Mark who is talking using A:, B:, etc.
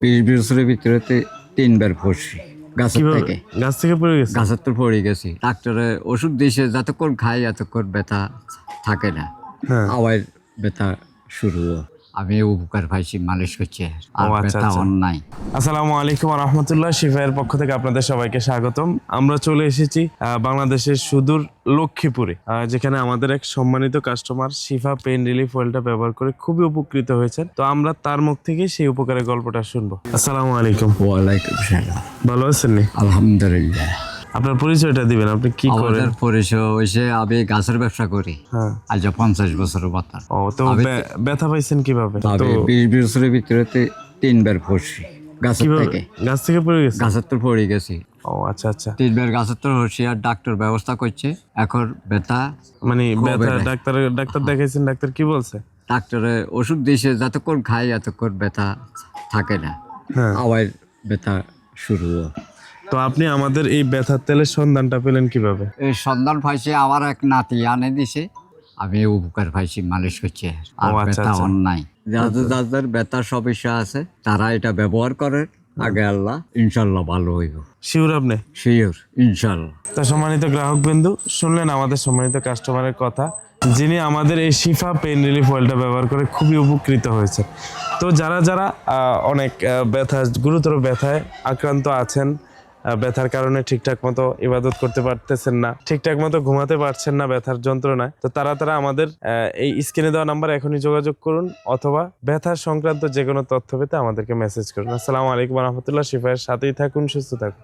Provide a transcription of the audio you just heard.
A: 20 বছরের ভিতরে তিনবার পড়ছি গাছের
B: কিভাবে
A: থেকে।
B: গাছ থেকে পড়ে গেছে?
A: গাছের তো পড়ে গেছি, ডাক্তারে ওষুধ দিয়েছে, যতক্ষণ খাই এতক্ষণ ব্যথা থাকে না,
B: হ্যাঁ।
A: আবার ব্যথা শুরু হয়। আমি উপকার পাইছি, মালিশ করছি, আর
B: ও আচ্ছা,
A: ব্যথা
B: আচ্ছা।
A: অন্যায়।
B: আসসালামু আলাইকুম রহমতুল্লাহ। শিফায়ের পক্ষ থেকে আপনাদের সবাইকে স্বাগতম। আমরা চলে এসেছি বাংলাদেশের সুদূর লক্ষ্মীপুরে, যেখানে আমাদের এক সম্মানিত কাস্টমার শিফা পেইন রিলিফ অয়েলটা ব্যবহার করে খুবই উপকৃত হয়েছেন। তো আমরা তার মুখ থেকে সেই উপকারের গল্পটা শুনবো। আসসালামু আলাইকুম।
A: ওয়ালাইকুম সালাম।
B: ভালো আছেন নি?
A: আলহামদুলিল্লাহ।
B: আপনার পরিচয়টা দিবেন, আপনি কি করেন?
A: আমাদের পরিচয় হয়েছে, আমি গাছের ব্যবসা করি।
B: হ্যাঁ।
A: আজ 50 বছরের মাথা।
B: ও তো ব্যথা পাইছেন কিভাবে? তো
A: 20 বছরের ভিতরে তিনবার পড়ছি গাছের
B: কিভাবে
A: থেকে।
B: গাছ থেকে পড়ে গেছে?
A: গাছের তো পড়ে গেছি,
B: ও আচ্ছা, আচ্ছা।
A: তিনবার গাছের তো হচ্ছি, আর ডাক্তার ব্যবস্থা করছে। এখন ব্যথা
B: মানে ব্যথা
A: হবে না।
B: ডাক্তার দেখাইছেন, ডাক্তার কি বলছে?
A: ডাক্তারে ওষুধ দিয়েছে, যতক্ষণ খাই এতক্ষণ ব্যথা থাকে না,
B: হ্যাঁ।
A: আবার ব্যথা শুরু হয়।
B: তো আপনি আমাদের এই ব্যথার তেলের সন্ধানটা পেলেন কিভাবে?
A: এই সন্ধান পাইছে, আমার এক নাতি আনে দিছে, আমি উপকার পাইছি, মালিশ করছি, আর
B: ও আচ্ছা,
A: ব্যথা
B: আচ্ছা।
A: অন্যায়। যাদের ব্যথার সমস্যা আছে তারা এটা ব্যবহার করে, আগে আল্লাহ ইনশাল্লাহ ভালো হইব।
B: শিওর আপনি?
A: শিওর, ইনশাল্লাহ।
B: তো সম্মানিত গ্রাহক বিন্দু, শুনলেন আমাদের সম্মানিত কাস্টমারের কথা, যিনি আমাদের এই শিফা পেইন রিলিফ অয়েলটা ব্যবহার করে খুবই উপকৃত হয়েছে। তো যারা যারা অনেক ব্যথা, গুরুতর ব্যথায় আক্রান্ত আছেন, ব্যথার কারণে ঠিকঠাক মতো ইবাদত করতে পারতেছেন না, ঠিকঠাক মতো ঘুমাতে পারছেন না ব্যথার যন্ত্রণায়, তো তারা আমাদের এই স্ক্রিনে দেওয়া নাম্বার এখনই যোগাযোগ করুন, অথবা ব্যথার সংক্রান্ত যে কোনো তথ্য পেতে আমাদেরকে মেসেজ করুন। আসসালামু আলাইকুম রহমতুল্লাহ। শিফায়ের সাথেই থাকুন, সুস্থ থাকুন।